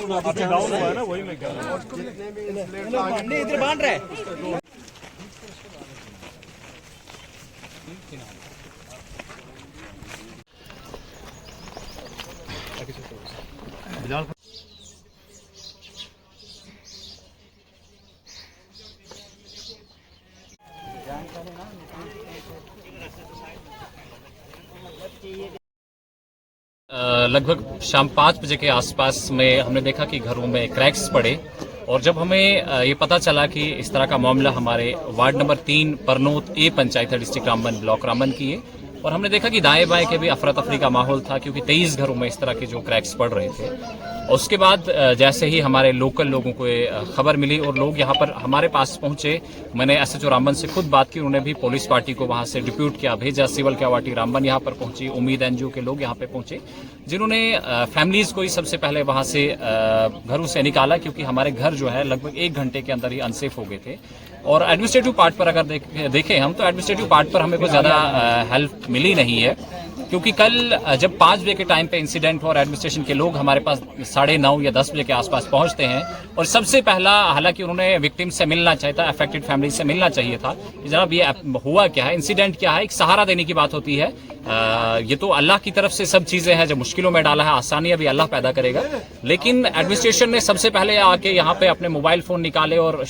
Down हुआ है ना, वही मैं कह रहा हूँ। इधर बांध रहे लगभग शाम 5 बजे के आसपास में हमने देखा कि घरों में क्रैक्स पड़े, और जब हमें ये पता चला कि इस तरह का मामला हमारे वार्ड नंबर 3 परनोत ए पंचायत है, डिस्ट्रिक्ट रामबन, ब्लॉक रामबन की है, और हमने देखा कि दाएं बाएं के भी अफरा तफरी का माहौल था, क्योंकि 23 घरों में इस तरह के जो क्रैक्स पड़ रहे थे। और उसके बाद जैसे ही हमारे लोकल लोगों को खबर मिली और लोग यहाँ पर हमारे पास पहुंचे, मैंने एसएचओ रामबन से खुद बात की, उन्होंने भी पुलिस पार्टी को वहां से डिप्यूट किया, भेजा। सिविल क्वार्टी रामबन यहाँ पर पहुंची, उम्मीद एनजीओ के लोग यहाँ पे पहुंचे, जिन्होंने फैमिलीज को ही सबसे पहले वहां से घरों से निकाला, क्योंकि हमारे घर जो है लगभग 1 घंटे के अंदर ही अनसेफ हो गए थे। और एडमिनिस्ट्रेटिव पार्ट पर अगर देखें हम, तो एडमिनिस्ट्रेटिव पार्ट पर हमें कोई ज्यादा हेल्प मिली नहीं है, क्योंकि कल जब 5 बजे के टाइम पे इंसिडेंट और एडमिनिस्ट्रेशन के लोग हमारे पास 9:30 या 10 बजे के आसपास पहुंचते हैं, और सबसे पहला, हालांकि उन्होंने विक्टिम से मिलना चाहिए था, अफेक्टेड फैमिली से मिलना चाहिए था कि जनाब ये हुआ क्या है, इंसिडेंट क्या है, एक सहारा देने की बात होती है। ये तो अल्लाह की तरफ से सब चीजें हैं, जो मुश्किलों में डाला है, आसानियां भी अल्लाह पैदा करेगा, लेकिन एडमिनिस्ट्रेशन ने सबसे पहले आके यहाँ पे अपने मोबाइल फोन निकाले और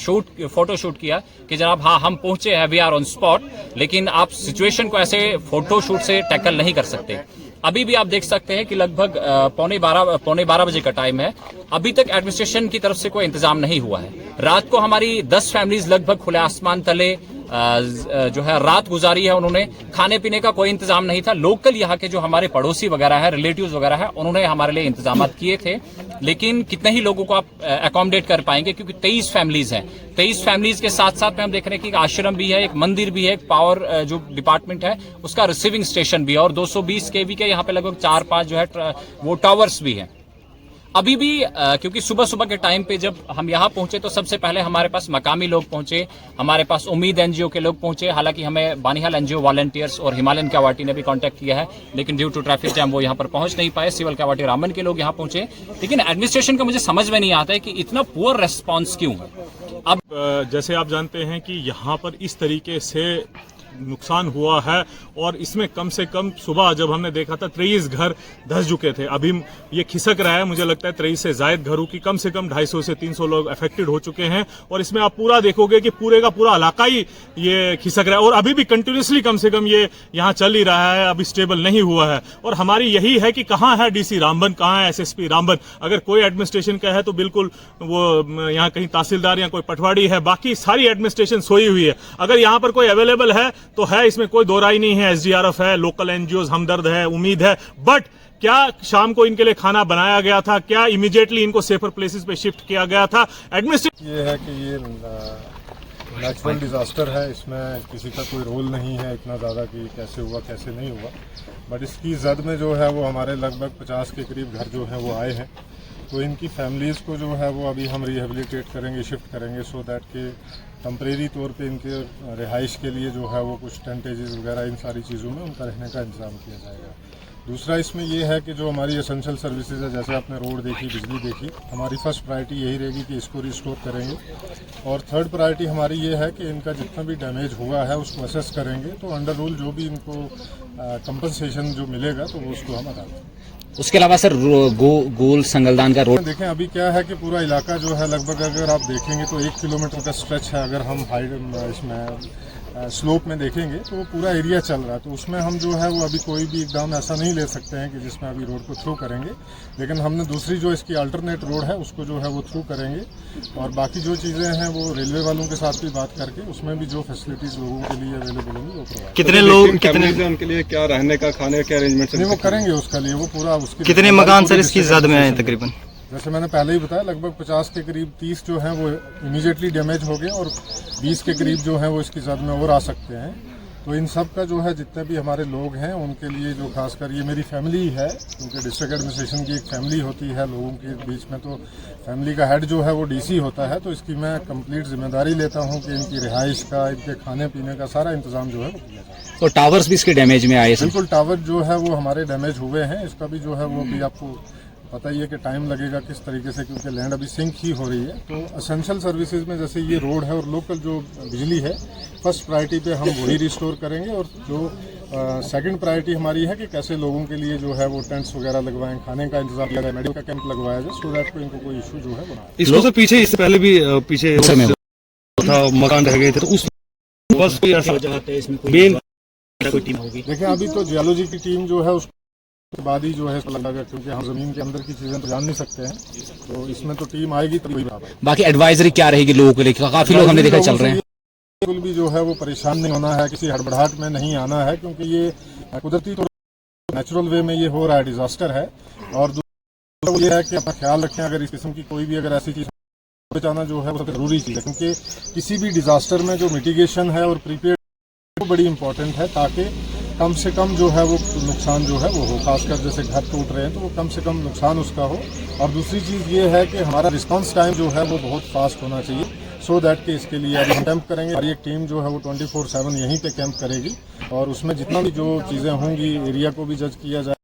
फोटो शूट किया कि जनाब हाँ हम पहुंचे हैं, वी आर ऑन स्पॉट, लेकिन आप सिचुएशन को ऐसे फोटो शूट से टैकल नहीं कर सकते। अभी भी आप देख सकते हैं कि लगभग पौने 12 बजे का टाइम है, अभी तक एडमिनिस्ट्रेशन की तरफ से कोई इंतजाम नहीं हुआ है। रात को हमारी 10 फैमिलीज लगभग खुले आसमान तले जो है रात गुजारी है, उन्होंने खाने पीने का कोई इंतजाम नहीं था। लोकल यहाँ के जो हमारे पड़ोसी वगैरह है, रिलेटिव्स वगैरह है, उन्होंने हमारे लिए इंतजाम किए थे, लेकिन कितने ही लोगों को आप अकोमोडेट कर पाएंगे, क्योंकि 23 फैमिलीज हैं। 23 फैमिलीज के साथ साथ में हम देख रहे हैं कि एक आश्रम भी है, एक मंदिर भी है, एक पावर जो डिपार्टमेंट है उसका रिसीविंग स्टेशन भी है, और 220 kV के यहाँ पे लगभग 4-5 जो है वो टावर्स भी हैं। अभी भी क्योंकि सुबह सुबह के टाइम पे जब हम यहाँ पहुंचे तो सबसे पहले हमारे पास मकामी लोग पहुंचे, हमारे पास उम्मीद एनजीओ के लोग पहुंचे। हालांकि हमें बानिहाल एनजीओ वॉलंटियर्स और हिमालयन क्वार्टी ने भी कांटेक्ट किया है, लेकिन ड्यू टू ट्रैफिक जैम वो यहाँ पर पहुंच नहीं पाए। सिविल क्वार्टी रामबन के लोग यहाँ पहुंचे, लेकिन एडमिनिस्ट्रेशन का मुझे समझ में नहीं आता है कि इतना पुअर रेस्पॉन्स क्यों है। अब जैसे आप जानते हैं कि यहाँ पर इस तरीके से नुकसान हुआ है, और इसमें कम से कम सुबह जब हमने देखा था 23 घर धस चुके थे। अभी ये खिसक रहा है, मुझे लगता है 23 से ज्यादा घरों की कम से कम 250 से 300 लोग अफेक्टेड हो चुके हैं, और इसमें आप पूरा देखोगे कि पूरे का पूरा इलाका ही ये खिसक रहा है, और अभी भी कंटिन्यूसली कम से कम ये यहाँ चल ही रहा है, अभी स्टेबल नहीं हुआ है। और हमारी यही है कि कहाँ है डीसी रामबन, कहाँ है एसएसपी रामबन। अगर कोई एडमिनिस्ट्रेशन का है तो बिल्कुल वो यहाँ कहीं तहसीलदार या कोई पटवारी है, बाकी सारी एडमिनिस्ट्रेशन सोई हुई है। अगर यहाँ पर कोई अवेलेबल है तो है, इसमें कोई दो राय नहीं है। एसडीआरएफ है, लोकल एनजीओज हमदर्द है, उम्मीद है, बट क्या शाम को इनके लिए खाना बनाया गया था? क्या इमीडिएटली इनको सेफर प्लेसेस पे शिफ्ट किया गया था? एडमिनिस्ट्रेशन ये है कि ये नेचुरल डिजास्टर है, इसमें किसी का कोई रोल नहीं है इतना ज़्यादा कि कैसे हुआ कैसे नहीं हुआ, बट इसकी जद में जो है वो हमारे लगभग 50 के करीब घर जो है वो आए हैं। तो इनकी फैमिलीज़ को जो है वो अभी हम रिहेबिलिटेट करेंगे, शिफ्ट करेंगे, सो दैट के टेम्परेरी तौर पे इनके रिहाइश के लिए जो है वो कुछ टेंटेजेस वगैरह इन सारी चीज़ों में उनका रहने का इंतज़ाम किया जाएगा। दूसरा इसमें यह है कि जो हमारी एसेंशियल सर्विसेज है, जैसे आपने रोड देखी, बिजली देखी, हमारी फर्स्ट प्रायोरिटी यही रहेगी कि इसको रिस्टोर करेंगे, और थर्ड प्रायोरिटी हमारी ये है कि इनका जितना भी डैमेज हुआ है उसको असेस करेंगे, तो अंडर रूल जो भी इनको कंपनसेशन जो मिलेगा तो वो उसको हम अदा करेंगे। उसके अलावा सर गोल संगलदान का रोड देखें, अभी क्या है कि पूरा इलाका जो है लगभग अगर आप देखेंगे तो 1 किलोमीटर का स्ट्रेच है। अगर हम इसमें स्लोप में देखेंगे तो वो पूरा एरिया चल रहा है, तो उसमें हम जो है वो अभी कोई भी एकदम ऐसा नहीं ले सकते हैं कि जिसमें अभी रोड को थ्रू करेंगे, लेकिन हमने दूसरी जो इसकी अल्टरनेट रोड है उसको जो है वो थ्रू करेंगे, और बाकी जो चीज़ें हैं वो रेलवे वालों के साथ भी बात करके उसमें भी जो फैसिलिटीज लोगों के लिए अवेलेबल होंगी वो प्रोवाइड। कितने लोग, कितने उनके लिए क्या रहने का, खाने का अरेंजमेंट नहीं वो करेंगे, उसका लिए वो पूरा उसके कितने मकान सर इसकी जद में आए तकरीबन? जैसे मैंने पहले ही बताया, लगभग 50 के करीब 30 जो हैं वो इमीडिएटली डैमेज हो गए, और 20 के करीब जो हैं वो इसकी जद में और आ सकते हैं। तो इन सब का जो है जितने भी हमारे लोग हैं उनके लिए जो खासकर ये मेरी फैमिली ही है, क्योंकि डिस्ट्रिक्ट एडमिनिस्ट्रेशन की एक फैमिली होती है लोगों के बीच में, तो फैमिली का हेड जो है वो डीसी होता है, तो इसकी मैं कंप्लीट जिम्मेदारी लेता हूँ कि इनकी रिहाइश का, इनके खाने पीने का सारा इंतजाम जो है वो किया जाए। तो टावर्स भी इसके डैमेज में आए? बिल्कुल, टावर जो है वो हमारे डैमेज हुए हैं, इसका भी जो है वो भी आपको पता ही है कि टाइम लगेगा किस तरीके से, क्योंकि लैंड अभी सिंक ही हो रही है। तो असेंशियल सर्विसेज में जैसे ये रोड है और लोकल जो बिजली है, फर्स्ट प्रायोरिटी पे हम वही रिस्टोर करेंगे। और जो सेकंड प्रायोरिटी हमारी है कि कैसे लोगों के लिए जो है वो टेंट्स वगैरह लगवाएं, खाने का इंतजाम किया जाए, मेडिकल का कैंप लगवाया जाए, सो दैट इनको कोई इशू जो है वो ना आए। इसको से पीछे, इससे पहले भी पीछे था, मकान रह गए थे, तो उस बस कोई ऐसा मेन देखिए अभी तो जियोलॉजी की टीम जो है उसके बाद ही जो है लगा, क्योंकि हम जमीन के अंदर की चीजें तो जान नहीं सकते हैं, तो इसमें तो टीम आएगी तभी बराबर। बाकी एडवाइजरी क्या रहेगी लोगों के लिए? काफी लोग हमने देखा चल रहे हैं, बिल्कुल भी जो है वो परेशान नहीं होना है, किसी हड़बड़ाहट में नहीं आना है, क्योंकि ये कुदरती तो नेचुरल वे में ये हो रहा है, डिजास्टर है। और दूसरा ये है कि अपना ख्याल रखें, अगर इस किस्म की कोई भी अगर ऐसी चीज बचाना जो है वो सबसे जरूरी चीज है, क्योंकि किसी भी डिजास्टर में जो मिटिगेशन है और प्रीपेयर वो बड़ी इंपॉर्टेंट है, ताकि कम से कम जो है वो नुकसान जो है वो हो। खासकर जैसे घर टूट रहे हैं तो वो कम से कम नुकसान उसका हो। और दूसरी चीज़ ये है कि हमारा रिस्पांस टाइम जो है वो बहुत फास्ट होना चाहिए, सो दैट कि इसके लिए अभी हम कैंप करेंगे। हमारी एक टीम जो है वो 24/7 यहीं पे कैंप करेगी, और उसमें जितना भी जो चीज़ें होंगी एरिया को भी जज किया जाए।